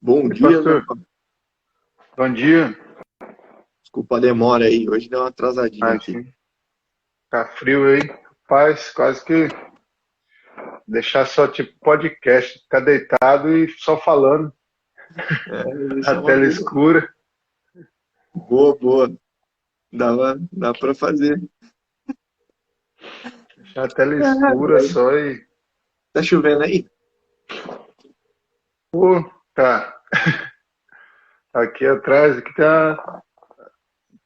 Bom Oi, dia, meu pastor. irmão. Bom dia. Desculpa a demora aí. Hoje deu uma atrasadinha Ah, aqui. sim. Tá frio aí. Paz, quase que deixar só tipo podcast, ficar deitado e só falando. Isso A é uma tela boa. escura. Boa, boa. Dá pra fazer. Deixar a tela escura É, só e. tá chovendo aí? Pô, tá. Aqui atrás, aqui tá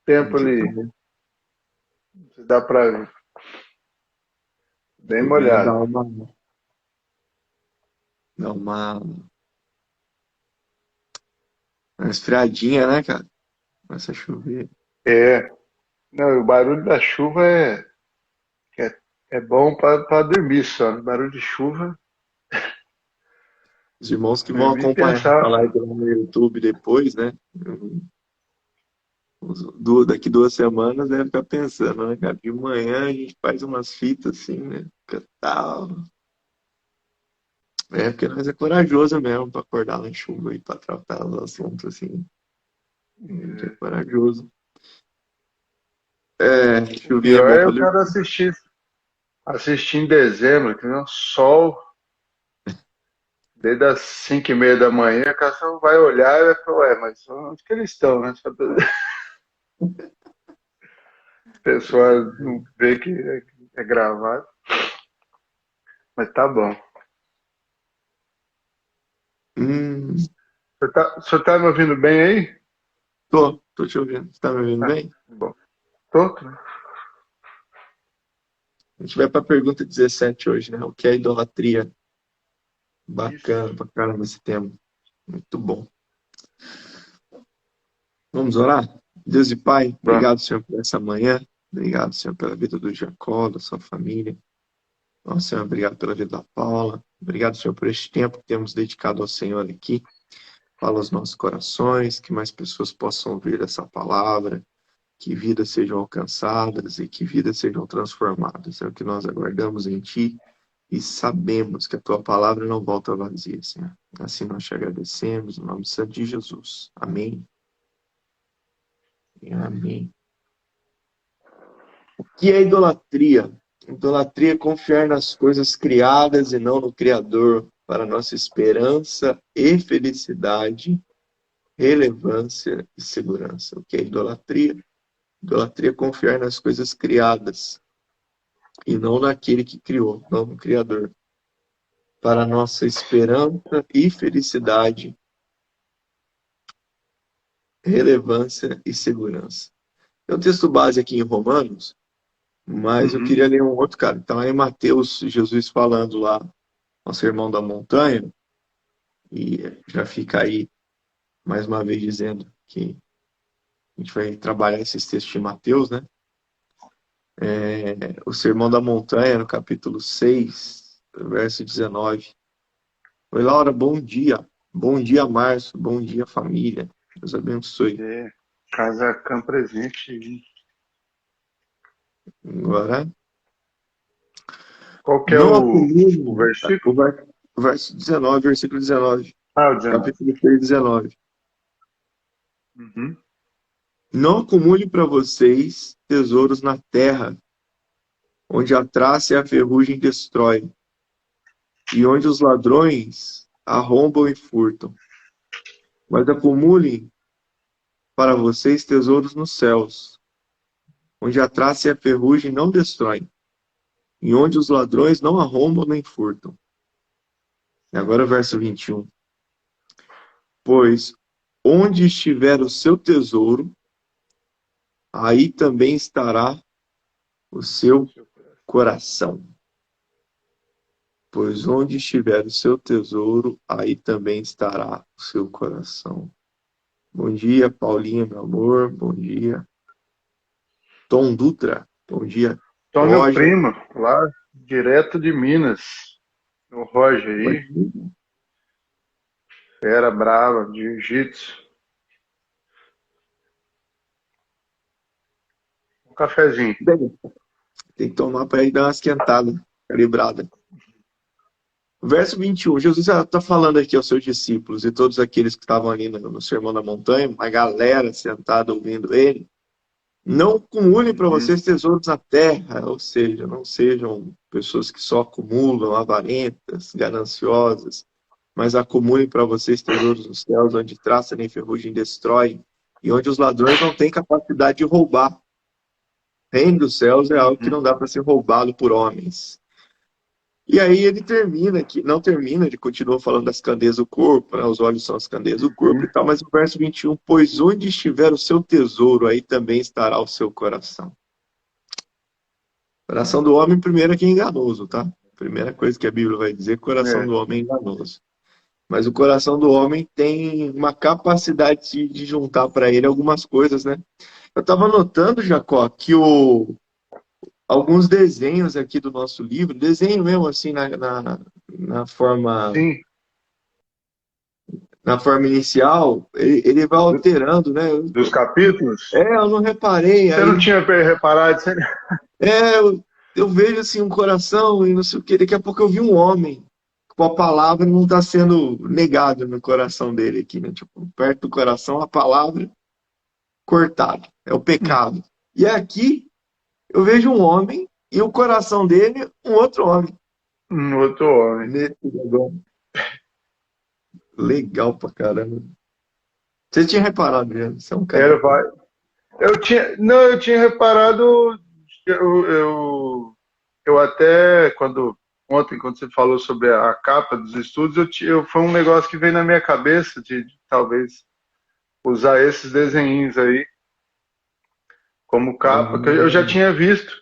tempo Aqui ali. também. Se dá pra ver. Bem Chovendo molhado. dá uma esfriadinha, né, cara? Começa a chover. É. Não, o barulho da chuva é, é bom pra dormir só. Né? Barulho de chuva, Os irmãos que vão dormir e acompanhar essa pensar. live lá no YouTube depois, né? Daqui 2 semanas deve ficar pensando, né, cara? De manhã a gente faz umas fitas assim, né? Fica tal. É, porque nós é corajoso mesmo pra acordar na chuva e pra tratar os assuntos assim. A gente é corajoso. É, O chuvinha é pior bom é pra o ler. cara assistir em dezembro, que não sol. Desde as 5h30 da manhã, a pessoa vai olhar e vai falar, ué, mas onde que eles estão, né? Só pra- A pessoa não vê que é gravado, mas tá bom. Hum, O senhor tá me ouvindo bem aí? tô te ouvindo. Você tá me ouvindo Ah, bem? bom. Tô? A gente vai pra pergunta 17 hoje, né? O que é idolatria? Isso. Bacana pra caramba esse tema. Muito bom. Vamos orar? Deus e Pai, Bom, obrigado, Senhor, por essa manhã. Obrigado, Senhor, pela vida do Jacó, da sua família. Nossa, Senhor, obrigado pela vida da Paula. Obrigado, Senhor, por este tempo que temos dedicado ao Senhor aqui. Fala aos nossos corações, que mais pessoas possam ouvir essa palavra, que vidas sejam alcançadas e que vidas sejam transformadas. É o que nós aguardamos em Ti e sabemos que a Tua palavra não volta vazia, Senhor. Assim nós te agradecemos, no nome santo de Jesus. Amém e amém. O que é idolatria? Idolatria é confiar nas coisas criadas e não no Criador, para nossa esperança e felicidade, relevância e segurança. O que é idolatria? Idolatria é confiar nas coisas criadas e não naquele que criou, não no Criador, para nossa esperança e felicidade, relevância e segurança. Tem um texto base aqui em Romanos, mas eu uhum. queria ler um outro, cara. Então, é em Mateus, Jesus falando lá, nosso irmão da montanha, e já fica aí, mais uma vez, dizendo que a gente vai trabalhar esses textos de Mateus, né? O Sermão da Montanha, no capítulo 6, verso 19. Oi, Laura, bom dia. Bom dia, Márcio. Bom dia, família. Deus abençoe. É, Casacão presente aí. Agora, Qual que é não o acumule, versículo? o verso 19, versículo 19, Ah, o 19. capítulo 6, 19. Uhum. Não acumule para vocês tesouros na terra, onde a traça e a ferrugem destrói, e onde os ladrões arrombam e furtam. Mas acumulem para vocês tesouros nos céus, onde a traça e a ferrugem não destroem, e onde os ladrões não arrombam nem furtam. E agora o verso 21. Pois onde estiver o seu tesouro, aí também estará o seu coração. Pois onde estiver o seu tesouro, aí também estará o seu coração. Bom dia, Paulinha, meu amor. Bom dia. Tom Dutra. Bom dia, Então, meu Roger. primo, lá direto de Minas, o Roger aí, fera brava, jiu-jitsu. Um cafezinho. Bem, tem que tomar para ir dar uma esquentada, calibrada. Verso 21, Jesus está falando aqui aos seus discípulos e todos aqueles que estavam ali no Sermão da Montanha, uma galera sentada ouvindo ele. Não acumulem para Uhum. vocês tesouros na terra, ou seja, não sejam pessoas que só acumulam, avarentas, gananciosas, mas acumulem para vocês tesouros nos céus, onde traça nem ferrugem destrói, e onde os ladrões não têm capacidade de roubar. O reino dos céus é algo que Uhum. não dá para ser roubado por homens. E aí ele termina aqui, não termina, ele continua falando das candeias do corpo, né? Os olhos são as candeias do corpo e Uhum. tal, mas o verso 21, pois onde estiver o seu tesouro, aí também estará o seu coração. O coração do homem, primeiro, é que é enganoso, tá? Primeira coisa que a Bíblia vai dizer, o coração É. do homem é enganoso. Mas o coração do homem tem uma capacidade de juntar para ele algumas coisas, né? Eu estava notando, Jacó, que alguns desenhos aqui do nosso livro, desenho mesmo assim na forma Sim. na forma inicial, ele vai Do- alterando, né? dos capítulos? Eu não reparei, Você não aí tinha reparado? Você... eu vejo assim um coração e não sei o que, daqui a pouco eu vi um homem com a palavra não está sendo negado no coração dele aqui, né? Tipo, perto do coração a palavra cortada, é o pecado. E aqui eu vejo um homem e o coração dele um outro homem. Um outro homem. Nesse negócio. Legal pra caramba. Você tinha reparado, já? Você é um cara Era, que... vai. Eu tinha, não, eu tinha reparado, eu até, ontem, quando você falou sobre a capa dos estudos, foi um negócio que veio na minha cabeça de talvez usar esses desenhos aí como capa, que eu já Ah, tinha visto,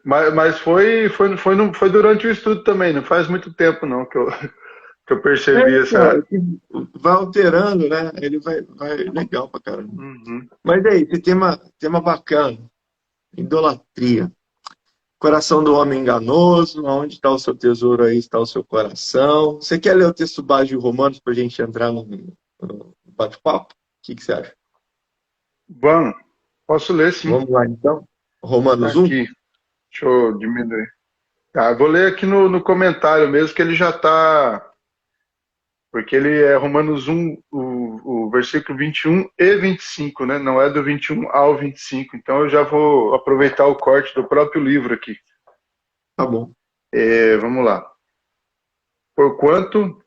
mas foi durante o estudo também, não faz muito tempo não que eu percebi essa... cara, que vai alterando, né? Ele vai legal pra caramba. Uhum. Mas aí, esse tema bacana, idolatria. Coração do homem enganoso, onde está o seu tesouro, aí está o seu coração. Você quer ler o texto base de Romanos para a gente entrar no bate-papo? O que você acha? Vamos, posso ler sim, Vamos lá, então. tá Romanos 1? aqui, deixa eu diminuir. Tá, eu vou ler aqui no comentário mesmo, que ele já está. Porque ele é Romanos 1, o versículo 21 e 25, né? Não é do 21 ao 25. Então eu já vou aproveitar o corte do próprio livro aqui. Tá bom. Vamos lá. Porquanto,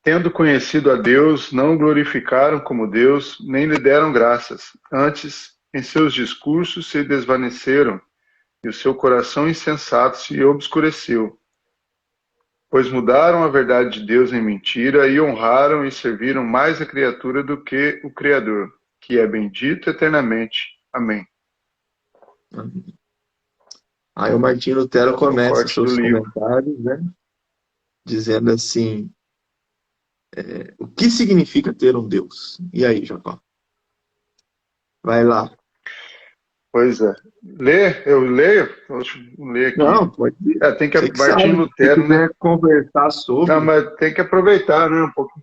tendo conhecido a Deus, não o glorificaram como Deus, nem lhe deram graças. Antes, em seus discursos se desvaneceram, e o seu coração insensato se obscureceu. Pois mudaram a verdade de Deus em mentira e honraram e serviram mais a criatura do que o Criador, que é bendito eternamente. Amém. Aí o Martinho Lutero É o começa corte do seus livro. comentários, né? Dizendo assim, o que significa ter um Deus? E aí, Jacó? Vai lá. Pois é. Eu leio? Deixa eu ler aqui. Não, pode ir. Tem que... Você que Martinho sabe. Se Lutero, né? quiser conversar Não, sobre, mas tem que aproveitar, né? Um pouco.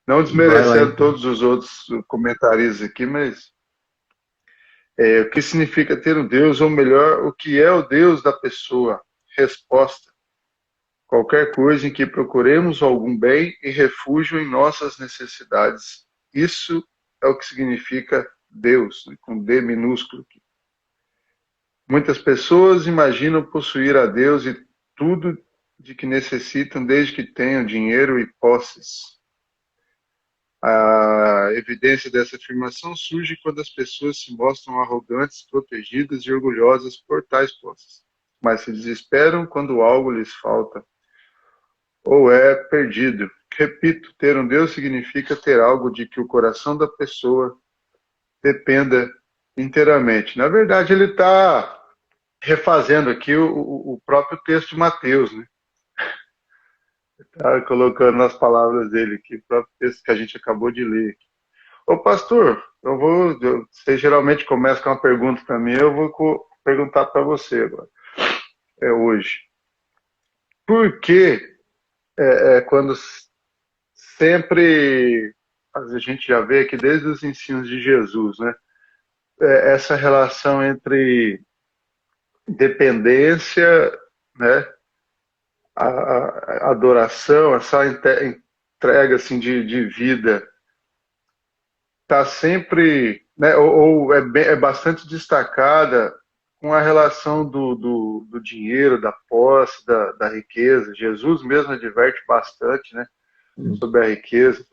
Não vai lá desmerecendo então. todos os outros comentaristas aqui, mas o que significa ter um Deus, ou melhor, o que é o Deus da pessoa? Resposta: qualquer coisa em que procuremos algum bem e refúgio em nossas necessidades. Isso é o que significa Deus, com D minúsculo. Muitas pessoas imaginam possuir a Deus e tudo de que necessitam desde que tenham dinheiro e posses. A evidência dessa afirmação surge quando as pessoas se mostram arrogantes, protegidas e orgulhosas por tais posses, mas se desesperam quando algo lhes falta ou é perdido. Repito, ter um Deus significa ter algo de que o coração da pessoa dependa inteiramente. Na verdade, ele está refazendo aqui o próprio texto de Mateus, né? Está colocando nas palavras dele aqui, o próprio texto que a gente acabou de ler. Ô pastor, você geralmente começa com uma pergunta para mim, eu vou perguntar para você agora, hoje. Por que quando sempre a gente já vê aqui desde os ensinos de Jesus, né? Essa relação entre dependência, né? a adoração, essa entrega assim, de vida, está sempre, né, ou é bastante destacada com a relação do dinheiro, da posse, da riqueza. Jesus mesmo adverte bastante, né, Hum. sobre a riqueza.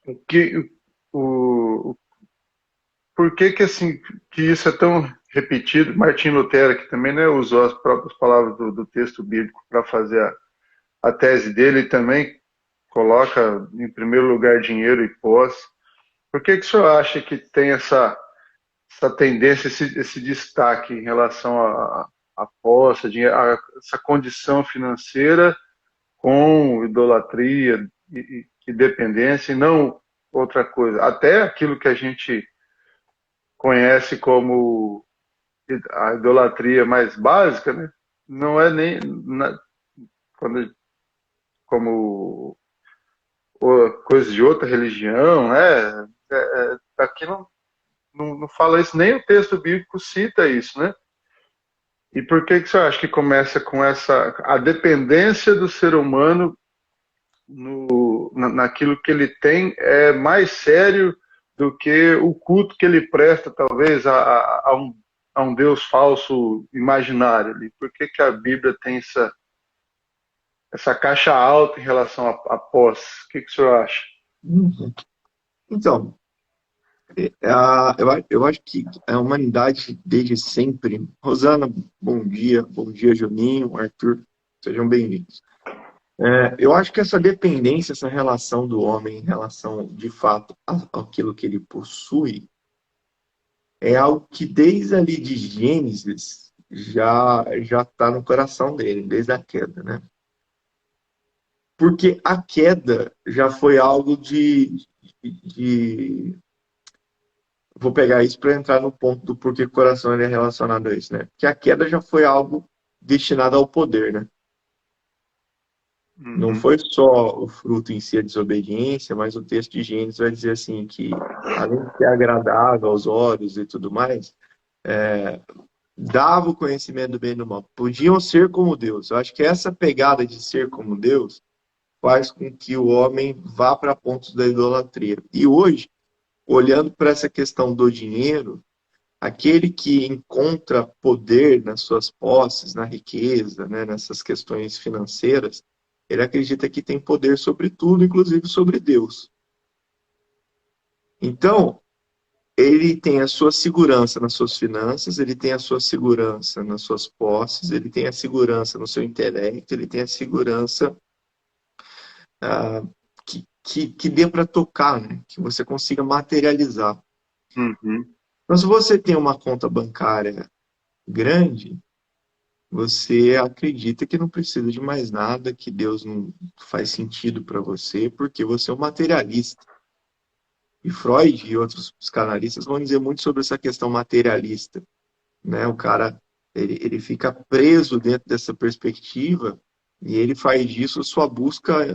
O que, o, por que que, assim, que isso é tão repetido? Martim Lutero, que também, né, usou as próprias palavras do texto bíblico para fazer a tese dele, e também coloca em primeiro lugar dinheiro e posse. Por que que o senhor acha que tem essa tendência, esse destaque em relação à posse, essa condição financeira com idolatria e dependência, e não outra coisa? Até aquilo que a gente conhece como a idolatria mais básica, né? Não é nem quando, como coisas de outra religião, né? Aqui não fala isso, nem o texto bíblico cita isso, né? E por que você acha que começa com a dependência do ser humano naquilo que ele tem é mais sério do que o culto que ele presta, talvez, a um Deus falso imaginário ali? Por que que a Bíblia tem essa caixa alta em relação à posse? O que que o senhor acha? Uhum. Então, eu acho que a humanidade desde sempre. Rosana, bom dia, Juninho, Arthur, sejam bem-vindos. Eu acho que essa dependência, essa relação do homem em relação, de fato, àquilo que ele possui, é algo que desde ali de Gênesis já está no coração dele, desde a queda, né? Porque a queda já foi algo de vou pegar isso para entrar no ponto do porquê o coração ele é relacionado a isso, né? Que a queda já foi algo destinado ao poder, né? Não Uhum. foi só o fruto em si a desobediência, mas o texto de Gênesis vai dizer assim que, além de ser agradável aos olhos e tudo mais, dava o conhecimento do bem e do mal. Podiam ser como Deus. Eu acho que essa pegada de ser como Deus faz com que o homem vá para pontos da idolatria. E hoje, olhando para essa questão do dinheiro, aquele que encontra poder nas suas posses, na riqueza, né, nessas questões financeiras, ele acredita que tem poder sobre tudo, inclusive sobre Deus. Então, ele tem a sua segurança nas suas finanças, ele tem a sua segurança nas suas posses, ele tem a segurança no seu intelecto, ele tem a segurança ah, que dê para tocar, né? Que você consiga materializar. Uhum. Então, se você tem uma conta bancária grande, você acredita que não precisa de mais nada, que Deus não faz sentido para você, porque você é um materialista. E Freud e outros psicanalistas vão dizer muito sobre essa questão materialista, né? O cara, ele fica preso dentro dessa perspectiva e ele faz disso sua busca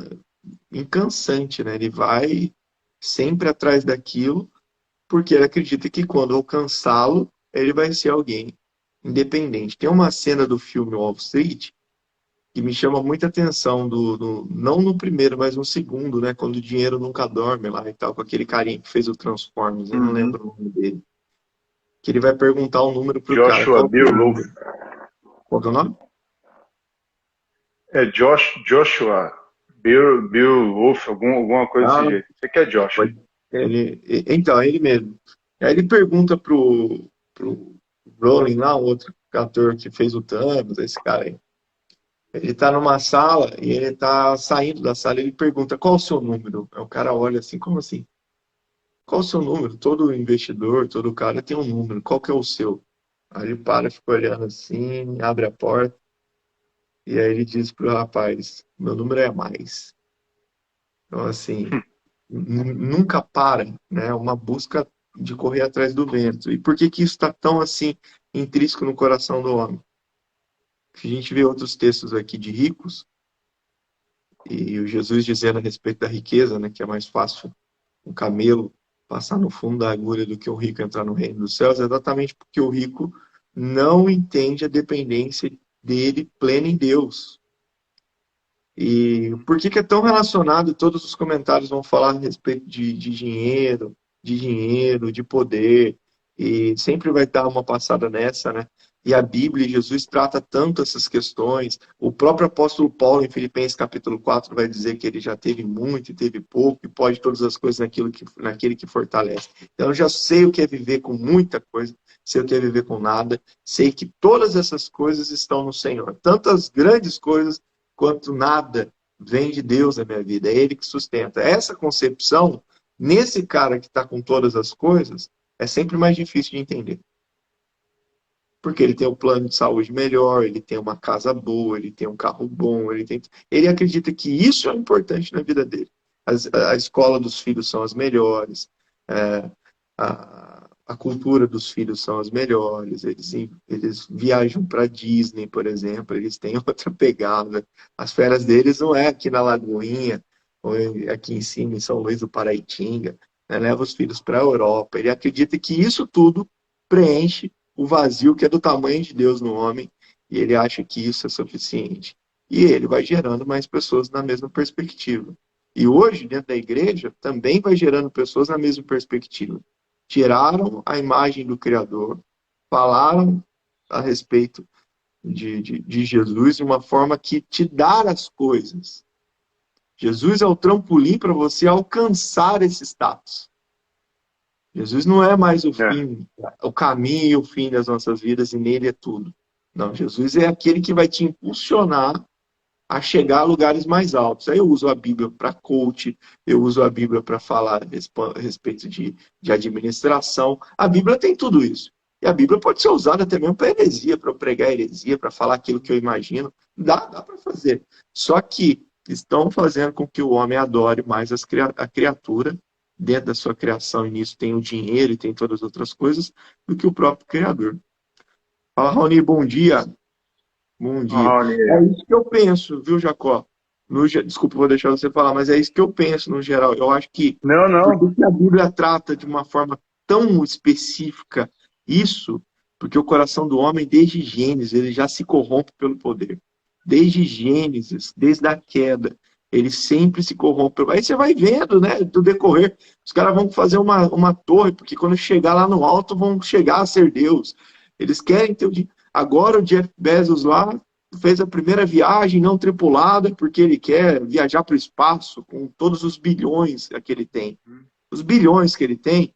incansante, né? Ele vai sempre atrás daquilo, porque ele acredita que quando alcançá-lo, ele vai ser alguém independente. Tem uma cena do filme Wall Street que me chama muita atenção não no primeiro, mas no segundo, né? Quando o dinheiro nunca dorme lá e tal, com aquele carinha que fez o Transformers, eu não Uhum. lembro o nome dele. Que ele vai perguntar o número pro cara. Joshua Qual que é o Beowulf. número? Qual que é o nome? É Joshua Beowulf, alguma coisa desse Ah, jeito. Você que é Josh. pode. Então, é ele mesmo. Aí ele pergunta pro Rowling lá, um outro ator que fez o Thanos, esse cara aí. Ele tá numa sala e ele tá saindo da sala e ele pergunta qual o seu número? Aí o cara olha assim, como assim? Qual o seu número? Todo investidor, todo cara tem um número. Qual que é o seu? Aí ele para, fica olhando assim, abre a porta e aí ele diz pro rapaz, meu número é mais. Então, assim, nunca para, né? Uma busca de correr atrás do vento. E por que que isso está tão, assim, intrínseco no coração do homem? Que a gente vê outros textos aqui de ricos e o Jesus dizendo a respeito da riqueza, né? Que é mais fácil um camelo passar no fundo da agulha do que o rico entrar no reino dos céus, é exatamente porque o rico não entende a dependência dele plena em Deus. E por que que é tão relacionado? Todos os comentários vão falar a respeito de dinheiro, de poder, e sempre vai dar uma passada nessa, né? E a Bíblia e Jesus trata tanto essas questões. O próprio apóstolo Paulo, em Filipenses capítulo 4 vai dizer que ele já teve muito e teve pouco, e pode todas as coisas naquele que fortalece. Então, eu já sei o que é viver com muita coisa, sei o que é viver com nada, sei que todas essas coisas estão no Senhor. Tantas grandes coisas quanto nada vem de Deus na minha vida, é Ele que sustenta. Essa concepção, nesse cara que está com todas as coisas, é sempre mais difícil de entender. Porque ele tem um plano de saúde melhor, ele tem uma casa boa, ele tem um carro bom, ele acredita que isso é importante na vida dele. A escola dos filhos são as melhores, é, a cultura dos filhos são as melhores, eles viajam para Disney, por exemplo, eles têm outra pegada. As férias deles não é aqui na Lagoinha, ou aqui em cima, em São Luís do Paraitinga, né? Leva os filhos para a Europa. Ele acredita que isso tudo preenche o vazio que é do tamanho de Deus no homem, e ele acha que isso é suficiente. E ele vai gerando mais pessoas na mesma perspectiva. E hoje, dentro da igreja, também vai gerando pessoas na mesma perspectiva. Tiraram a imagem do Criador, falaram a respeito de Jesus de uma forma que te dá as coisas. Jesus é o trampolim para você alcançar esse status. Jesus não é mais o fim, o caminho e o fim das nossas vidas, e nele é tudo. Não, Jesus é aquele que vai te impulsionar a chegar a lugares mais altos. Aí eu uso a Bíblia para coach, eu uso a Bíblia para falar a respeito de administração. A Bíblia tem tudo isso. E a Bíblia pode ser usada até mesmo para heresia, para pregar heresia, para falar aquilo que eu imagino. Dá para fazer. Só que estão fazendo com que o homem adore mais a criatura, dentro da sua criação, e nisso tem o dinheiro e tem todas as outras coisas, do que o próprio Criador. Fala, Raoni, bom dia. Bom dia. É isso que eu penso, viu, Jacó? Desculpa, vou deixar você falar, mas é isso que eu penso no geral. Eu acho que Não, por não. que a Bíblia trata de uma forma tão específica isso? Porque o coração do homem, desde Gênesis, ele já se corrompe pelo poder. Desde Gênesis, desde a queda, ele sempre se corrompe. Aí você vai vendo, né, do decorrer. Os caras vão fazer uma torre, porque quando chegar lá no alto, vão chegar a ser Deus. Eles querem ter o dinheiro. Agora o Jeff Bezos lá fez a primeira viagem não tripulada porque ele quer viajar para o espaço com todos os bilhões que ele tem. Os bilhões que ele tem,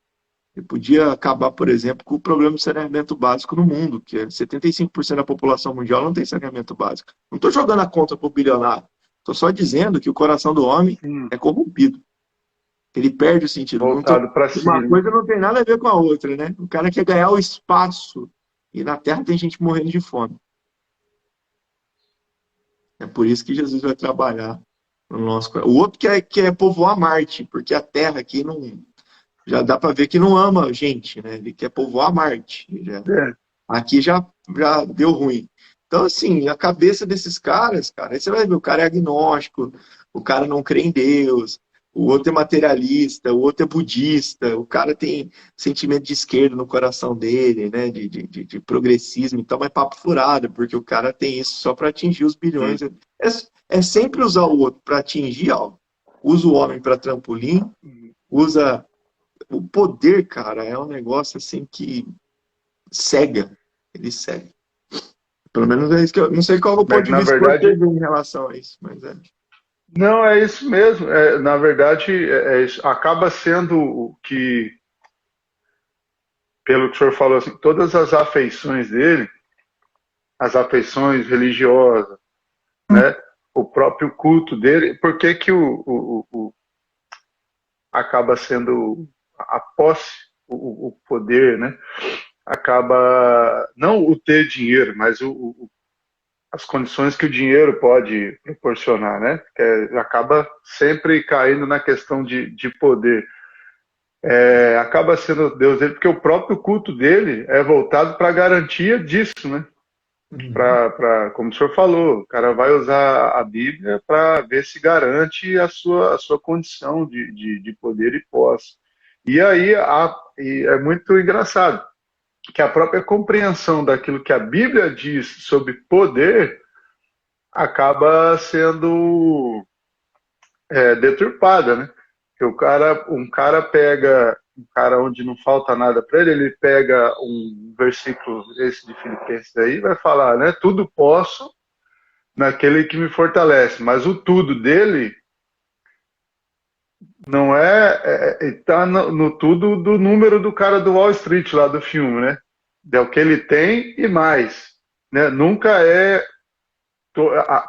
ele podia acabar, por exemplo, com o problema de saneamento básico no mundo, que é 75% da população mundial não tem saneamento básico. Não estou jogando a conta para o bilionário. Estou só dizendo que o coração do homem é corrompido. Ele perde o sentido. Voltado para si, Uma né? coisa não tem nada a ver com a outra, né? O cara quer ganhar o espaço e na Terra tem gente morrendo de fome. É por isso que Jesus vai trabalhar no nosso coração. O outro quer povoar Marte, porque a Terra aqui não. Já dá para ver que não ama a gente, né? Ele quer povoar Marte. Aqui já deu ruim. Então, assim, a cabeça desses caras, cara, aí você vai ver, o cara é agnóstico, o cara não crê em Deus, o outro é materialista, o outro é budista, o cara tem sentimento de esquerda no coração dele, né? De progressismo, então é papo furado, porque o cara tem isso só para atingir os bilhões. É sempre usar o outro para atingir algo. Usa o homem para trampolim, usa. O poder, cara, é um negócio assim que cega. Ele cega. Pelo menos é isso que eu. Não sei qual é o ponto Mas, de na vista que você verdade, tem em relação a isso, mas é. não, é isso mesmo. Na verdade, isso. Acaba sendo o que, pelo que o senhor falou, assim, todas as afeições dele, as afeições religiosas, né, o próprio culto dele, por que que acaba sendo a posse, o poder, né? Acaba, não o ter dinheiro, mas as condições que o dinheiro pode proporcionar, né? Acaba sempre caindo na questão de poder. Acaba sendo Deus dele, porque o próprio culto dele é voltado para a garantia disso, né? Uhum. Como o senhor falou, o cara vai usar a Bíblia para ver se garante a sua condição de poder e posse. E aí e é muito engraçado que a própria compreensão daquilo que a Bíblia diz sobre poder acaba sendo deturpada, né? Que um cara pega, um cara onde não falta nada para ele pega um versículo esse de Filipenses aí, e vai falar, né? Tudo posso naquele que me fortalece, mas o tudo dele não tá no tudo do número do cara do Wall Street lá do filme, né? É o que ele tem e mais, né? Nunca é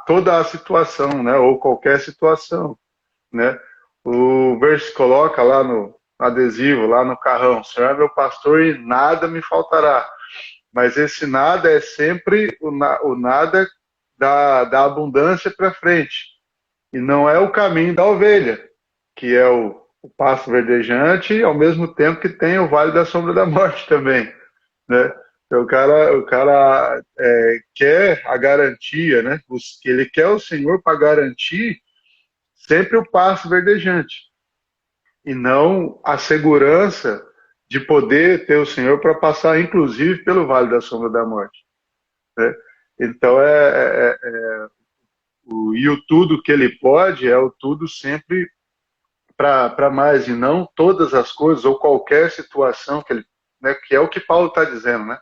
toda a situação, né? Ou qualquer situação, né? O verso coloca lá no adesivo, lá no carrão, o Senhor é meu pastor e nada me faltará. Mas esse nada é sempre o nada da abundância para frente. E não é o caminho da ovelha, que é o pasto verdejante, ao mesmo tempo que tem o vale da sombra da morte também, né? Então, o cara quer a garantia, né? Ele quer o Senhor para garantir sempre o pasto verdejante e não a segurança de poder ter o Senhor para passar, inclusive, pelo vale da sombra da morte, né? Então, e o tudo que ele pode é o tudo sempre para mais, e não todas as coisas ou qualquer situação que ele, né, que é o que Paulo está dizendo, né?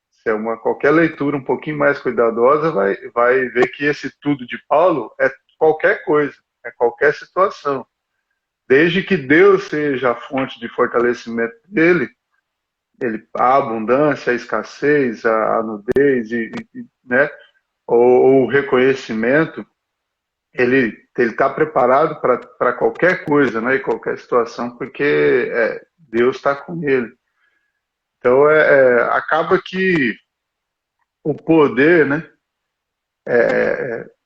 Se é qualquer leitura um pouquinho mais cuidadosa, vai ver que esse tudo de Paulo é qualquer coisa, é qualquer situação. Desde que Deus seja a fonte de fortalecimento dele, a abundância, a escassez, a nudez, né, ou o reconhecimento, ele está preparado para qualquer coisa, né, e qualquer situação, porque Deus está com ele. Então, acaba que o poder, né,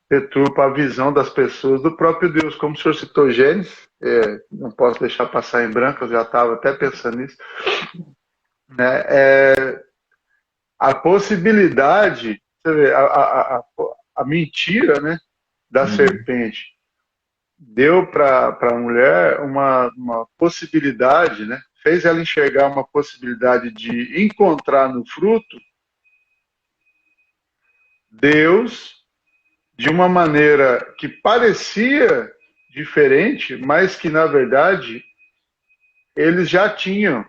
deturpa a visão das pessoas do próprio Deus, como o senhor citou Gênesis, não posso deixar passar em branco, eu já estava até pensando nisso, né, a possibilidade, você vê, a mentira, né, da serpente deu para a mulher uma possibilidade, né, fez ela enxergar uma possibilidade de encontrar no fruto Deus de uma maneira que parecia diferente, mas que na verdade eles já tinham.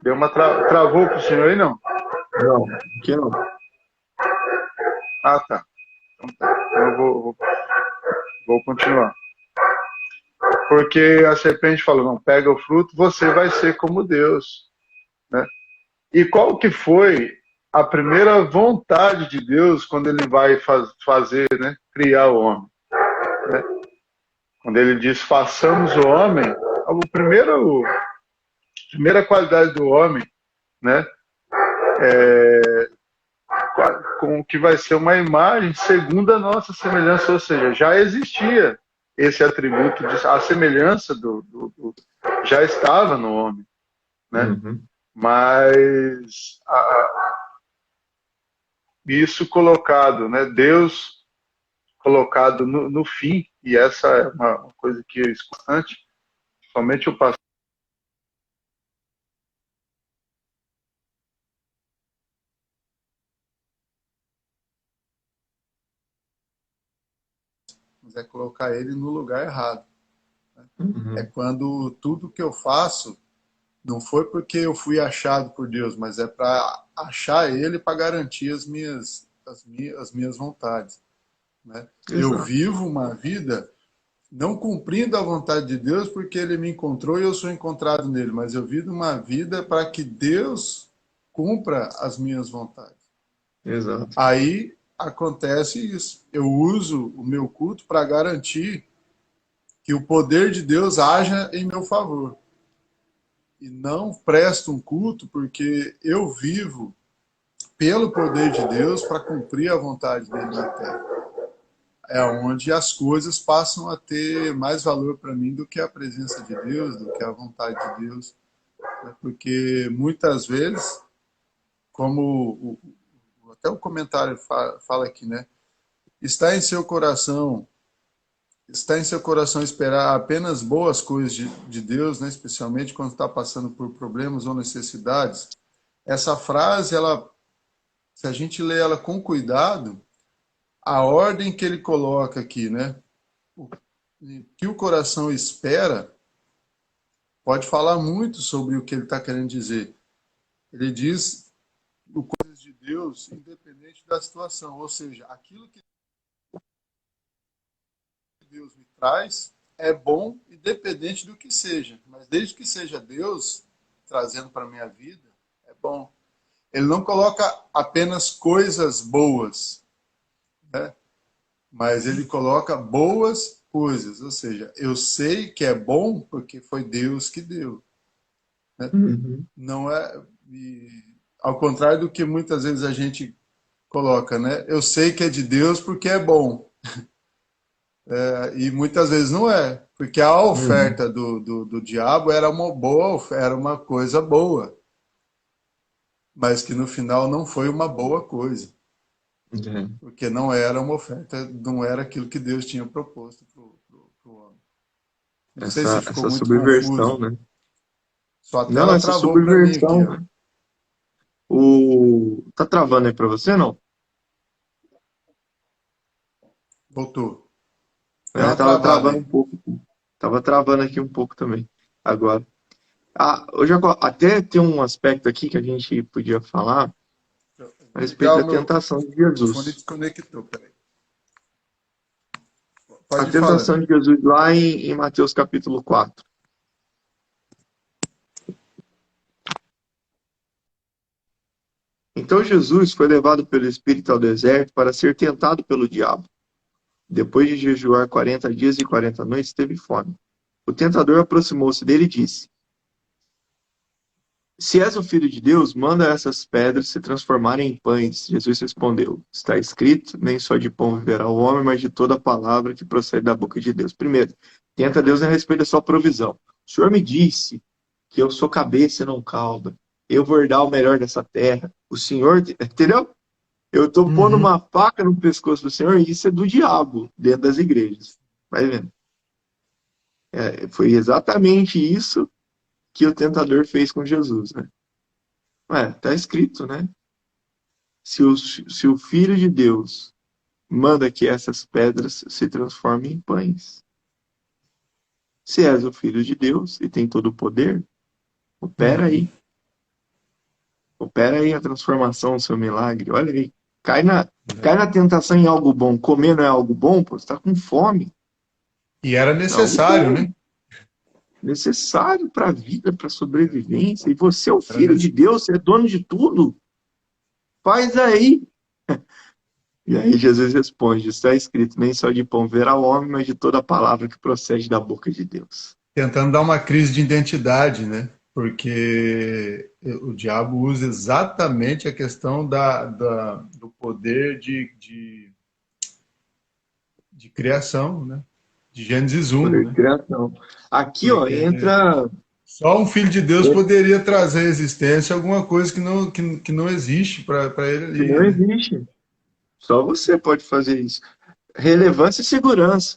Deu uma travou para o senhor aí, não? Não, aqui não. Ah, tá. Então, tá. Eu vou continuar. Porque a serpente falou, não, pega o fruto, você vai ser como Deus, né? E qual que foi a primeira vontade de Deus quando ele vai fazer, né, criar o homem, né? Quando ele diz, façamos o homem, a primeira qualidade do homem, né, com que vai ser uma imagem segundo a nossa semelhança, ou seja, já existia esse atributo, a semelhança já estava no homem, né? Uhum. Mas isso colocado, né? Deus colocado no fim, e essa é uma coisa que é constante, somente o pastor é colocar ele no lugar errado. É Uhum. quando tudo que eu faço não foi porque eu fui achado por Deus, mas é para achar ele para garantir as minhas vontades, né? Eu Exato. vivo uma vida não cumprindo a vontade de Deus porque ele me encontrou e eu sou encontrado nele, mas eu vivo uma vida para que Deus cumpra as minhas vontades. Exato. Aí acontece isso. Eu uso o meu culto para garantir que o poder de Deus haja em meu favor. E não presto um culto porque eu vivo pelo poder de Deus para cumprir a vontade dele na terra. É onde as coisas passam a ter mais valor para mim do que a presença de Deus, do que a vontade de Deus. Porque muitas vezes, como até o comentário fala aqui, né? Está em seu coração esperar apenas boas coisas de Deus, né? Especialmente quando está passando por problemas ou necessidades. Essa frase, ela, se a gente lê ela com cuidado, a ordem que ele coloca aqui, né? O que o coração espera pode falar muito sobre o que ele está querendo dizer. Ele diz o coisas de Deus independente da situação, ou seja, aquilo que Deus me traz é bom independente do que seja, mas desde que seja Deus trazendo para a minha vida, é bom. Ele não coloca apenas coisas boas, né? Mas ele coloca boas coisas, ou seja, eu sei que é bom porque foi Deus que deu, né? Uhum. Não é, ao contrário do que muitas vezes a gente coloca, né? Eu sei que é de Deus porque é bom. E muitas vezes não é, porque a Uhum. oferta do diabo era uma boa, era uma coisa boa, mas que no final não foi uma boa coisa, É. porque não era uma oferta, não era aquilo que Deus tinha proposto para o homem. Não sei se ficou Essa muito subversão, confuso. né? Sua Não, tela essa travou para mim aqui, subversão, ó. né? Tá travando aí pra você, não? Voltou. Deu É, uma tava travada travando um aí. pouco. Tava travando aqui um pouco também. Agora. Até tem um aspecto aqui que a gente podia falar Eu a vou respeito ligar da o meu tentação de microfone e Jesus. desconectou. Peraí. A Pode ir falando. tentação de Jesus lá em Mateus capítulo 4. Então Jesus foi levado pelo Espírito ao deserto para ser tentado pelo diabo. Depois de jejuar 40 dias e 40 noites, teve fome. O tentador aproximou-se dele e disse: Se és o filho de Deus, manda essas pedras se transformarem em pães. Jesus respondeu: Está escrito, nem só de pão viverá o homem, mas de toda palavra que procede da boca de Deus. Primeiro, tenta Deus a respeito da sua provisão. O Senhor me disse que eu sou cabeça e não cauda. Eu vou herdar o melhor dessa terra. O Senhor, entendeu? Eu estou pondo Uhum. uma faca no pescoço do Senhor e isso é do diabo dentro das igrejas. Vai vendo? Foi exatamente isso que o tentador fez com Jesus, né? Tá escrito, né? Se o Filho de Deus manda que essas pedras se transformem em pães. Se és o Filho de Deus e tem todo o poder, opera Uhum. aí. Opera aí a transformação, o seu milagre. Olha aí. Cai na tentação em algo bom. Comer não é algo bom, pô, você está com fome. E era É algo necessário, bom, né? necessário para a vida, para a sobrevivência. E você é o Era Filho de Deus, você é dono de tudo. Faz aí. E aí Jesus responde: Está escrito, nem só de pão verá o homem, mas de toda a palavra que procede da boca de Deus. tentando dar uma crise de identidade, né? Porque o diabo usa exatamente a questão do poder de criação, né? De Gênesis 1, Poder de né? criação. Aqui, ó, Porque entra. só um filho de Deus poderia trazer à existência alguma coisa que não existe para ele Que ali, não né? existe. Só você pode fazer isso. Relevância e segurança.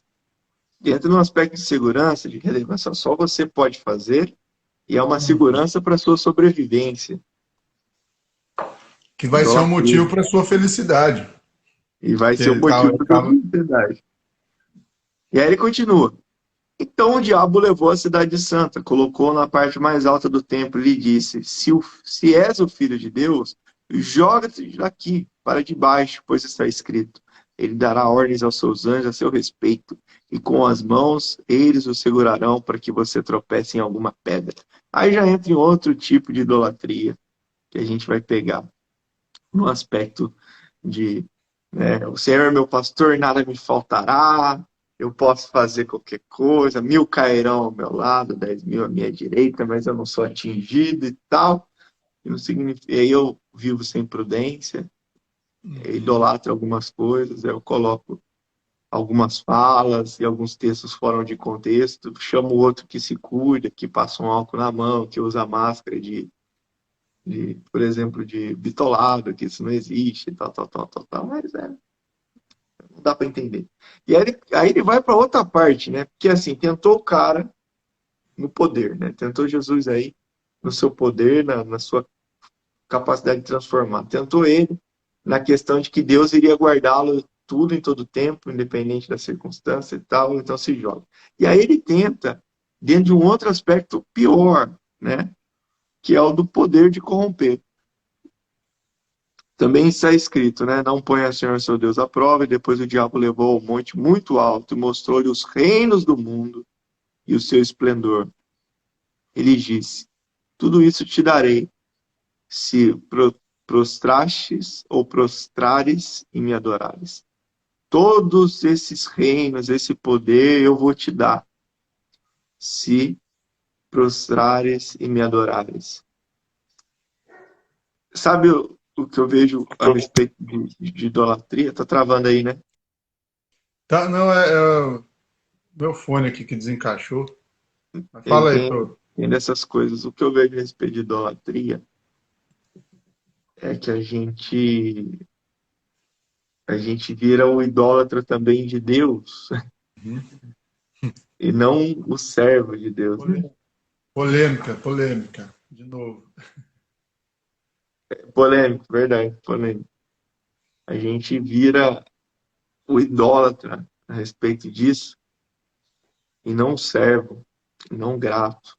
Entra no aspecto de segurança, de relevância, só você pode fazer, e é uma Uhum. segurança para sua sobrevivência. Que vai ser um Idolatria. motivo para sua felicidade. E vai Que ser o ele motivo da acaba. felicidade. E aí ele continua. Então o diabo levou a cidade santa, colocou na parte mais alta do templo e lhe disse: se és o filho de Deus, joga-te daqui para debaixo, pois está escrito: Ele dará ordens aos seus anjos a seu respeito, e com as mãos eles o segurarão para que você tropece em alguma pedra. Aí já entra em outro tipo de idolatria que a gente vai pegar no aspecto de o Senhor é meu pastor, nada me faltará, eu posso fazer qualquer coisa, 1.000 cairão ao meu lado, 10.000 à minha direita, mas eu não sou atingido e tal. E não significa, e aí eu vivo sem prudência, Uhum. idolatro algumas coisas, eu coloco algumas falas e alguns textos fora de contexto, chamo o outro que se cuida, que passa um álcool na mão, que usa máscara por exemplo, de bitolado, que isso não existe, tal, tal, tal, tal, tal, mas não dá para entender. E aí ele vai para outra parte, né? Porque assim, tentou o cara no poder, né? Tentou Jesus aí no seu poder, na sua capacidade de transformar. Tentou ele na questão de que Deus iria guardá-lo tudo em todo tempo, independente da circunstância e tal, então se joga. E aí ele tenta, dentro de um outro aspecto pior, né? Que é o do poder de corromper. Também está escrito, né? Não ponha o Senhor seu Deus à prova, e depois o diabo levou ao monte muito alto e mostrou-lhe os reinos do mundo e o seu esplendor. Ele disse, tudo isso te darei, se prostrastes ou prostrares e me adorares. Todos esses reinos, esse poder eu vou te dar, se prostrares e me adorares. Sabe o que eu vejo a respeito de idolatria? Tá travando aí, né? Tá, não, é o meu fone aqui que desencaixou. Mas Ele fala aí, tem, pô. tem dessas coisas. O que eu vejo a respeito de idolatria é que a gente vira o idólatra também de Deus Uhum. e não o servo de Deus, né? Polêmica, polêmica, de novo. Polêmico, verdade, polêmico. A gente vira o idólatra a respeito disso e não o servo, e não o grato.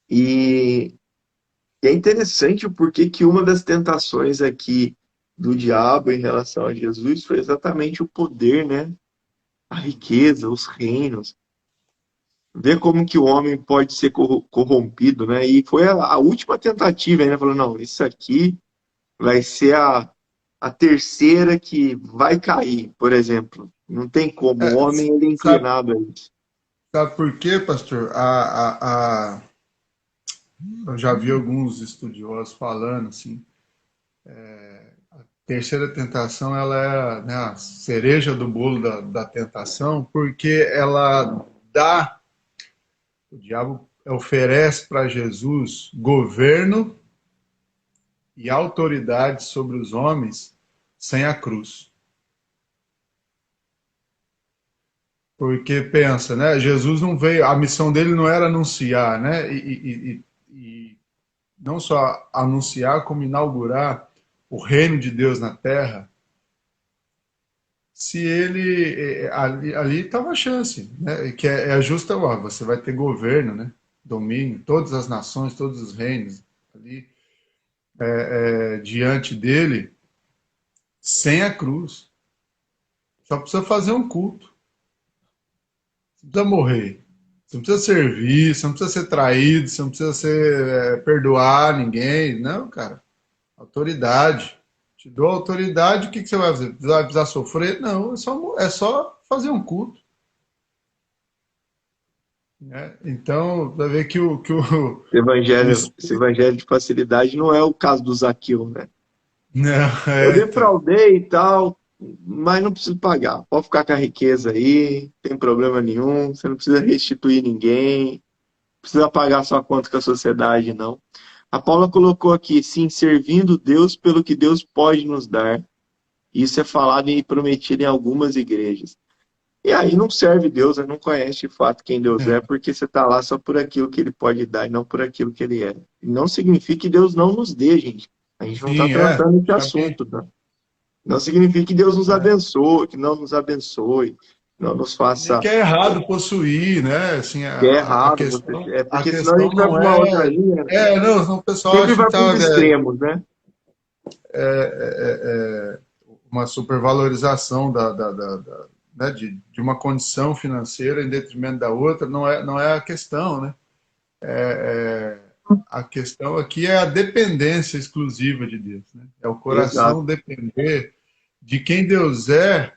E é interessante o porquê que uma das tentações aqui do diabo em relação a Jesus foi exatamente o poder, né? A riqueza, os reinos. Ver como que o homem pode ser corrompido, né? E foi a última tentativa, né? Falou, não, isso aqui vai ser a terceira que vai cair, por exemplo. Não tem como, o É, homem ele é sabe, inclinado a isso. sabe por quê, pastor? Eu já vi alguns estudiosos falando assim, terceira tentação ela é, né, a cereja do bolo da tentação, porque ela dá, o diabo oferece para Jesus governo e autoridade sobre os homens sem a cruz. Porque pensa, né? Jesus não veio, a missão dele não era anunciar, né? E não só anunciar, como inaugurar o reino de Deus na terra. Se ele ali estava a chance, né? Que é a justa, ó, você vai ter governo, né? Domínio, todas as nações, todos os reinos ali diante dele, sem a cruz. Só precisa fazer um culto. Você não precisa morrer. Você não precisa servir, você não precisa ser traído, você não precisa perdoar ninguém. Não, cara. Autoridade. Te dou autoridade, o que você vai fazer? Vai precisar sofrer? Não, é só fazer um culto. Né? Então, vai ver o Esse evangelho de facilidade não é o caso do Zaqueu, né? Não, Eu então. defraudei e tal, mas não preciso pagar. Pode ficar com a riqueza aí, não tem problema nenhum. Você não precisa restituir ninguém, não precisa pagar sua conta com a sociedade, não. A Paula colocou aqui, sim, servindo Deus pelo que Deus pode nos dar. Isso é falado e prometido em algumas igrejas. E aí não serve Deus, né? Não conhece de fato quem Deus é, porque você está lá só por aquilo que ele pode dar e não por aquilo que ele é. E não significa que Deus não nos dê, gente. A gente não está Sim, tratando esse também. assunto, tá? Não significa que Deus nos abençoe, que não nos abençoe, não nos Nem que faça. é errado possuir, né? Assim, Que é a errado você. questão, É a porque senão a questão gente vai não para uma outra é. linha. Não, o pessoal Sempre acha que vai para os tá, extremos, né? uma supervalorização né, de uma condição financeira em detrimento da outra, não é a questão, né? A questão aqui é a dependência exclusiva de Deus, né? É o Exato. coração depender de quem Deus é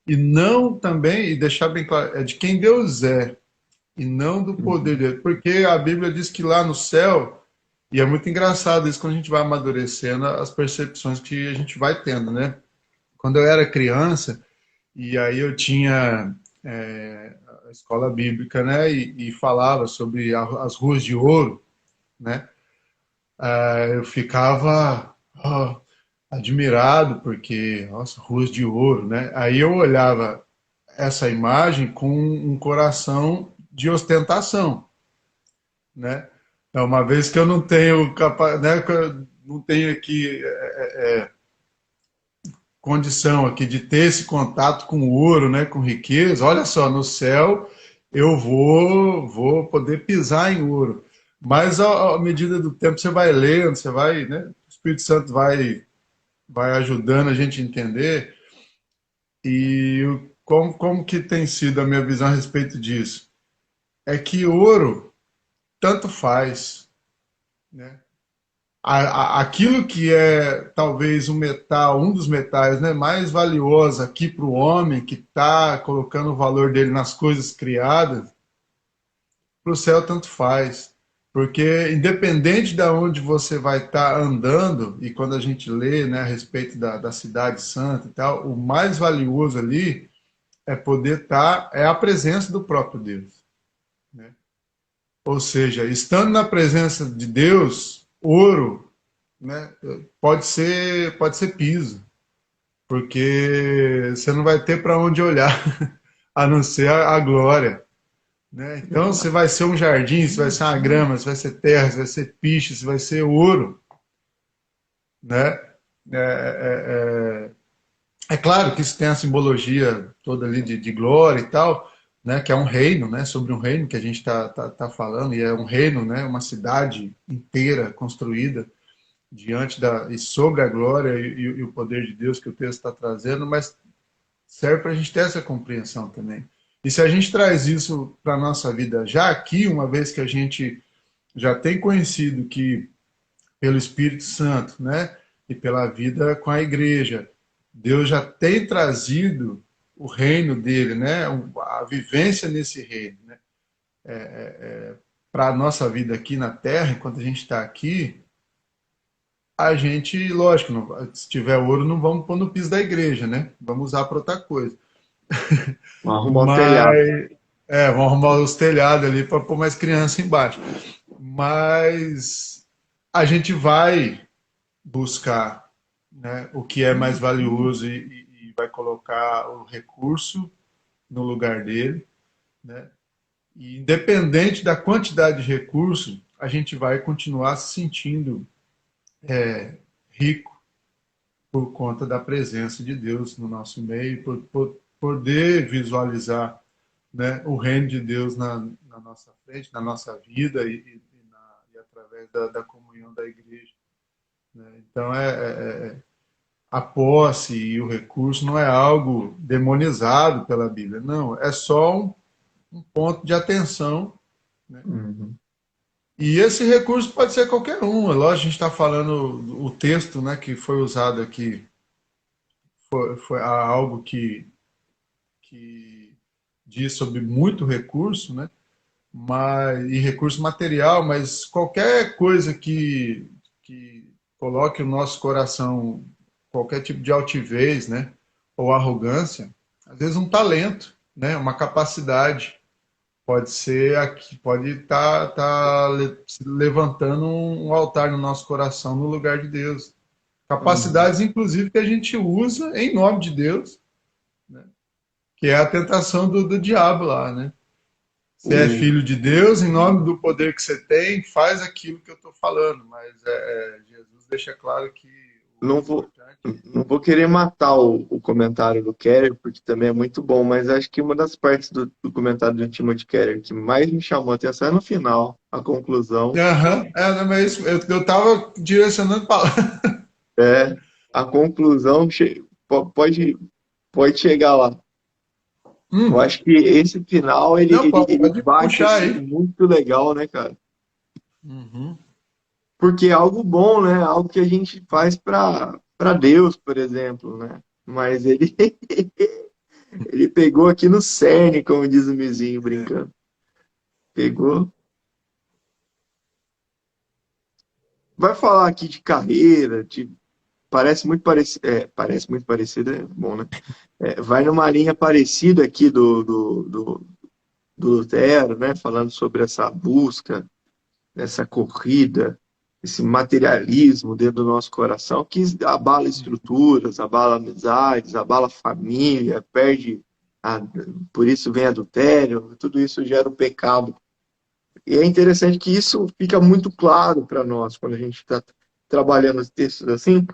e não também, e deixar bem claro, é de quem Deus é e não do poder dele. Porque a Bíblia diz que lá no céu, e é muito engraçado isso quando a gente vai amadurecendo as percepções que a gente vai tendo, né? Quando eu era criança, e aí eu tinha a escola bíblica, né? E falava sobre as ruas de ouro, né? Eu ficava admirado, porque, nossa, ruas de ouro, né? Aí eu olhava essa imagem com um coração de ostentação, né? É uma vez que eu não tenho né, que eu não tenho aqui condição aqui de ter esse contato com o ouro, né, com riqueza, olha só, no céu eu vou poder pisar em ouro. Mas à medida do tempo você vai lendo, você vai, né, o Espírito Santo vai ajudando a gente a entender. E como que tem sido a minha visão a respeito disso? É que ouro tanto faz, né? Aquilo que é talvez um metal, um dos metais, né, mais valiosos aqui para o homem que está colocando o valor dele nas coisas criadas, para o céu tanto faz. Porque independente de onde você vai estar andando, e quando a gente lê, né, a respeito da cidade santa e tal, o mais valioso ali é poder estar, é a presença do próprio Deus, né? Ou seja, estando na presença de Deus, ouro, né, pode ser piso, porque você não vai ter para onde olhar, a não ser a glória, né? Então você vai ser um jardim, você vai ser uma grama, você vai ser terra, você vai ser piche, você vai ser ouro, né? É claro que isso tem a simbologia toda ali de glória e tal, né? Que é um reino, né? Sobre um reino que a gente tá falando, e é um reino, né? Uma cidade inteira construída diante e sobre a glória e o poder de Deus que o texto está trazendo, mas serve para a gente ter essa compreensão também. E se a gente traz isso para a nossa vida já aqui, uma vez que a gente já tem conhecido que pelo Espírito Santo, né, e pela vida com a igreja, Deus já tem trazido o reino dele, né, a vivência nesse reino, né, para a nossa vida aqui na Terra, enquanto a gente está aqui, a gente, lógico, se tiver ouro, não vamos pôr no piso da igreja, né? Vamos usar para outra coisa. Vamos arrumar o telhado. Mas, vamos arrumar os telhados ali para pôr mais criança embaixo. Mas a gente vai buscar, né, o que é mais valioso e vai colocar o recurso no lugar dele, né? E independente da quantidade de recurso, a gente vai continuar se sentindo rico por conta da presença de Deus no nosso meio, por poder visualizar, né, o reino de Deus na nossa frente, na nossa vida e através da comunhão da igreja, né? Então, a posse e o recurso não é algo demonizado pela Bíblia, não, é só um ponto de atenção, né? Uhum. E esse recurso pode ser qualquer um. É lógico, a gente está falando, o texto, né, que foi usado aqui foi algo que diz sobre muito recurso, né? E recurso material, mas qualquer coisa que coloque o nosso coração, qualquer tipo de altivez, né? Ou arrogância, às vezes um talento, né? Uma capacidade. Pode ser aqui, pode estar levantando um altar no nosso coração no lugar de Deus. Uhum. Capacidades, inclusive, que a gente usa em nome de Deus, né? Que é a tentação do diabo lá, né? Você é O, filho de Deus, em nome do poder que você tem, faz aquilo que eu estou falando. Mas Jesus deixa claro que o não vou, importante. não vou querer matar o comentário do Keller, porque também é muito bom, mas acho que uma das partes do comentário do Timothy Keller que mais me chamou a atenção é no final, a conclusão. Aham, não, mas é isso, eu estava direcionando para. É, a conclusão pode chegar lá. Eu Hum, acho que esse final não, ele pode bate puxar assim aí. muito legal, né, cara? Uhum. Porque é algo bom, né? Algo que a gente faz para Deus, por exemplo, né? Mas ele ele pegou aqui no cerne, como diz o Mizinho brincando. Pegou. Vai falar aqui de carreira, parece muito parecido, é bom, né? Vai numa linha parecida aqui do Lutero, né? Falando sobre essa busca, essa corrida, esse materialismo dentro do nosso coração que abala estruturas, abala amizades, abala família, a, por isso vem adultério, tudo isso gera um pecado. E é interessante que isso fica muito claro para nós quando a gente está trabalhando os textos assim,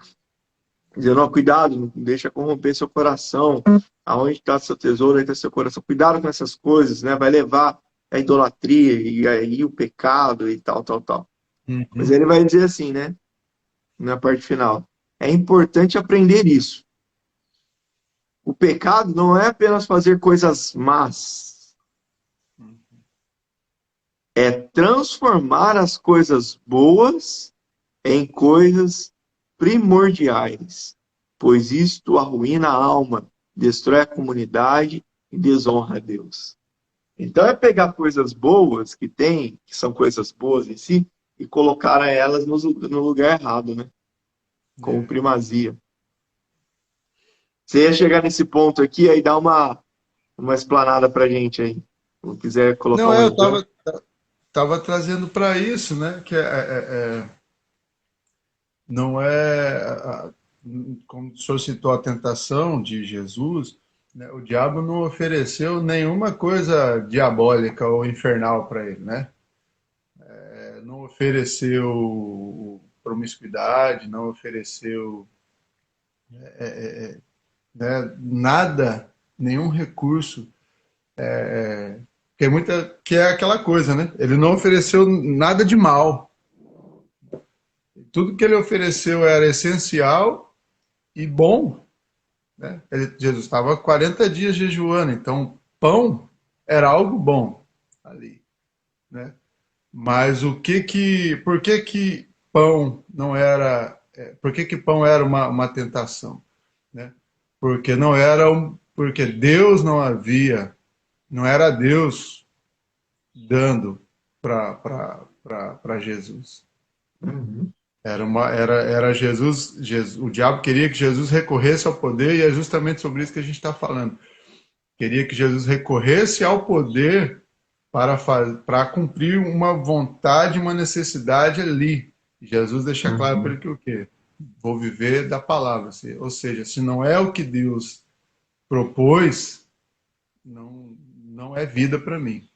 Dizendo, ó, cuidado, não deixa corromper seu coração. Aonde está seu tesouro, aí está seu coração. Cuidado com essas coisas, né? Vai levar a idolatria e aí o pecado e tal, tal, tal. Mas Uhum. ele vai dizer assim, né? Na parte final. É importante aprender isso. O pecado não é apenas fazer coisas más, é transformar as coisas boas em coisas primordiais, pois isto arruína a alma, destrói a comunidade e desonra a Deus. Então é pegar coisas boas que tem, que são coisas boas em si, e colocar elas no lugar errado, né? Como É. primazia. Você ia chegar nesse ponto aqui, aí dá uma explanada pra gente aí. Se quiser colocar Não, um eu exemplo. estava trazendo para isso, né? Que não é, como o senhor citou a tentação de Jesus, né? O diabo não ofereceu nenhuma coisa diabólica ou infernal para ele, né? Não ofereceu promiscuidade, não ofereceu, né, nada, nenhum recurso, que é aquela coisa, né? Ele não ofereceu nada de mal. Tudo que ele ofereceu era essencial e bom, né? Jesus estava 40 dias jejuando, então pão era algo bom ali, né? Mas por que que pão não era, por que que pão era uma tentação, né? Porque não era porque Deus não havia, não era Deus dando para Jesus, né? Uhum. Era Jesus, o diabo queria que Jesus recorresse ao poder, e é justamente sobre isso que a gente está falando. Queria que Jesus recorresse ao poder para cumprir uma vontade, uma necessidade ali. Jesus deixa claro para Uhum. ele que o quê? Vou viver da palavra. Ou seja, se não é o que Deus propôs, não é vida para mim,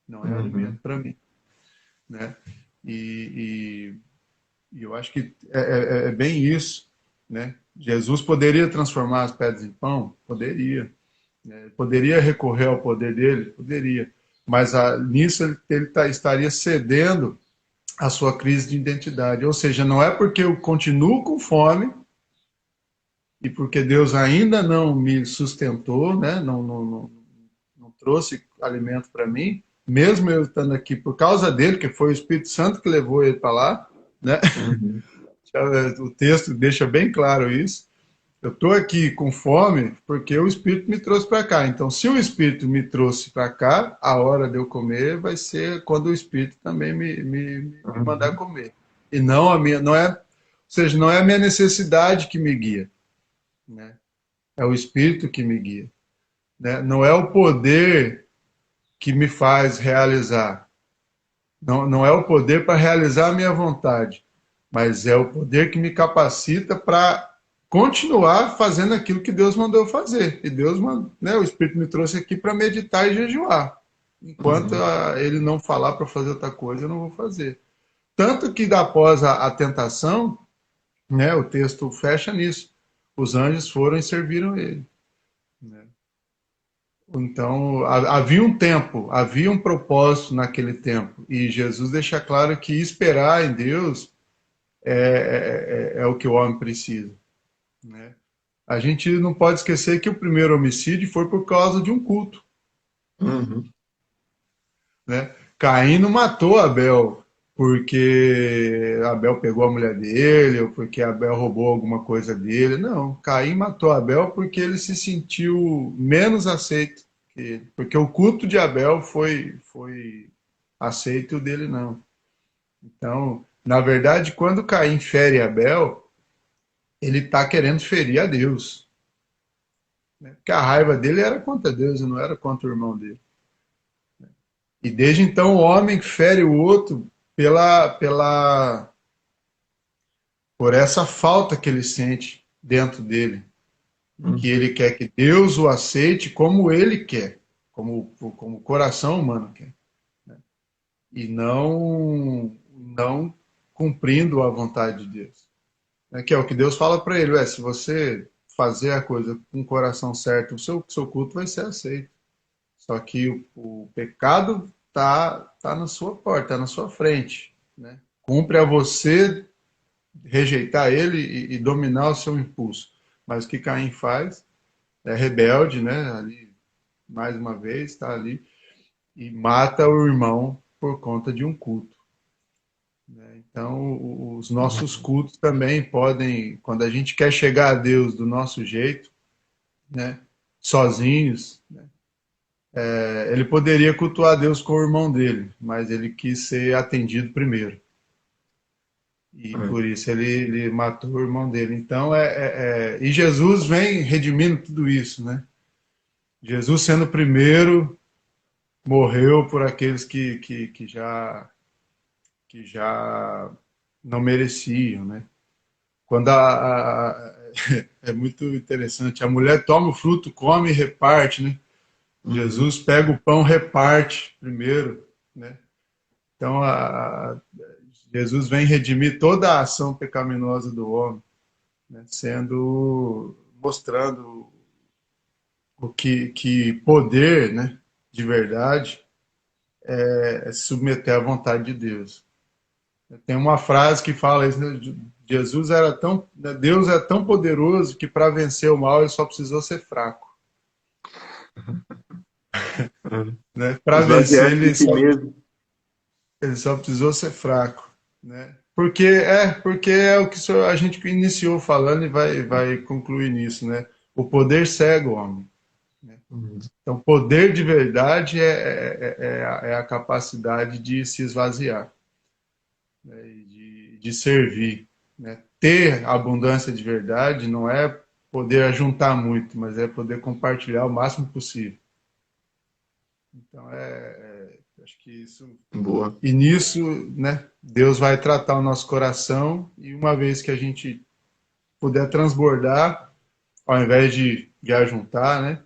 não é alimento Uhum. para mim, né? E, e eu acho que é bem isso, né? Jesus poderia transformar as pedras em pão? Poderia. Né? Poderia recorrer ao poder dele? Poderia. Mas nisso estaria cedendo a sua crise de identidade. Ou seja, não é porque eu continuo com fome e porque Deus ainda não me sustentou, né? Não trouxe alimento para mim, mesmo eu estando aqui por causa dele, que foi o Espírito Santo que levou ele para lá, né? Uhum. O texto deixa bem claro isso. Eu estou aqui com fome porque o Espírito me trouxe para cá. Então, se o Espírito me trouxe para cá, a hora de eu comer vai ser quando o Espírito também me mandar Uhum. comer. E não a minha, não é, ou seja, não é a minha necessidade que me guia, né? É o Espírito que me guia, né? Não é o poder que me faz realizar. Não é o poder para realizar a minha vontade, mas é o poder que me capacita para continuar fazendo aquilo que Deus mandou eu fazer. E Deus, né, o Espírito me trouxe aqui para meditar e jejuar. Enquanto Uhum. ele não falar para fazer outra coisa, eu não vou fazer. Tanto que após a tentação, né, o texto fecha nisso. Os anjos foram e serviram ele, né? Então, havia um tempo, havia um propósito naquele tempo. E Jesus deixa claro que esperar em Deus é o que o homem precisa, né? A gente não pode esquecer que o primeiro homicídio foi por causa de um culto, Uhum. né? Caim não matou Abel porque Abel pegou a mulher dele ou porque Abel roubou alguma coisa dele. Não, Caim matou Abel porque ele se sentiu menos aceito que ele, porque o culto de Abel foi aceito, o dele não. Então, na verdade, quando Caim fere Abel, ele está querendo ferir a Deus, né? Porque a raiva dele era contra Deus e não era contra o irmão dele. E desde então o homem fere o outro por essa falta que ele sente dentro dele, e que Uhum. ele quer que Deus o aceite como ele quer, como o coração humano quer, né? E não cumprindo a vontade de Deus. né, que é o que Deus fala para ele, se você fazer a coisa com o coração certo, o seu culto vai ser aceito. Só que o pecado tá na sua porta, tá na sua frente, né? Cumpre a você rejeitar ele e dominar o seu impulso. Mas o que Caim faz é rebelde, né? Ali, mais uma vez, está ali e mata o irmão por conta de um culto, né? Então, os nossos cultos também podem, quando a gente quer chegar a Deus do nosso jeito, né? Sozinhos, né? Ele poderia cultuar Deus com o irmão dele, mas ele quis ser atendido primeiro. E por isso ele matou o irmão dele. Então, e Jesus vem redimindo tudo isso, né? Jesus sendo o primeiro, morreu por aqueles que já não mereciam, né? Quando é muito interessante, a mulher toma o fruto, come e reparte, né? Jesus pega o pão, reparte primeiro, né? Então, Jesus vem redimir toda a ação pecaminosa do homem, né? Mostrando o que poder, né, de verdade é se submeter à vontade de Deus. Tem uma frase que fala isso, né? Deus é tão poderoso que para vencer o mal ele só precisou ser fraco. Né? Para vencer ele só precisou ser fraco, né? Porque é o que a gente iniciou falando e vai concluir nisso, né? O poder cega o homem, né? Então, poder de verdade é a capacidade de se esvaziar, né? De servir, né? Ter abundância de verdade não é poder ajuntar muito, mas é poder compartilhar o máximo possível. Então, acho que isso... Boa. E nisso, né, Deus vai tratar o nosso coração e uma vez que a gente puder transbordar, ao invés de ajuntar, né,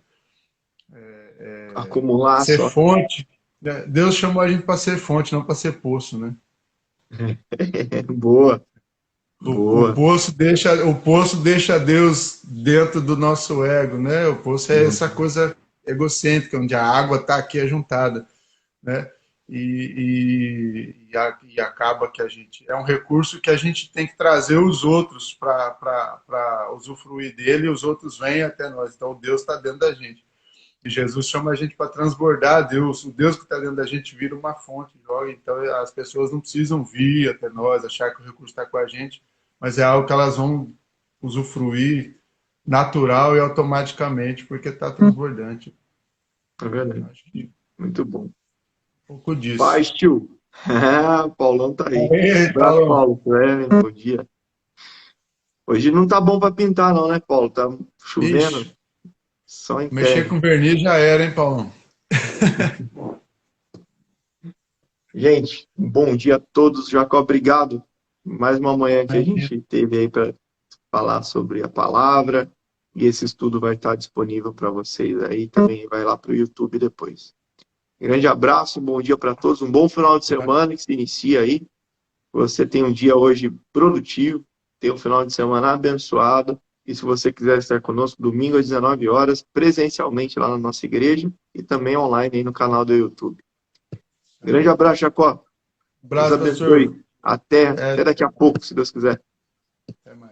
Acumular ser só. fonte, né? Deus chamou a gente para ser fonte, não para ser poço, né? Boa. O poço deixa Deus dentro do nosso ego, né? O poço é essa coisa egocêntrica, onde a água está aqui ajuntada, né? E acaba que a gente... É um recurso que a gente tem que trazer os outros para usufruir dele, e os outros vêm até nós. Então, Deus está dentro da gente. E Jesus chama a gente para transbordar Deus. O Deus que está dentro da gente vira uma fonte. Então, as pessoas não precisam vir até nós, achar que o recurso está com a gente, mas é algo que elas vão usufruir natural e automaticamente, porque está transbordante. É verdade. Muito bom. Um pouco disso. Paz, tio. Paulão tá aí. Paulo. Paulo. Bom dia. Hoje não tá bom para pintar não, né, Paulo? Tá chovendo. Ixi, Só em mexer terra. com verniz já era, hein, Paulão? Gente, bom dia a todos. Jacó, obrigado. Mais uma manhã que a gente teve aí para falar sobre a palavra. E esse estudo vai estar disponível para vocês aí. Também vai lá para o YouTube depois. Grande abraço, bom dia para todos. Um bom final de semana que se inicia aí. Você tem um dia hoje produtivo. Tem um final de semana abençoado. E se você quiser estar conosco, domingo às 19 horas, presencialmente lá na nossa igreja e também online aí no canal do YouTube. Grande abraço, Jacó. Abraço, Deus abençoe. Até daqui a pouco, se Deus quiser. Até mais.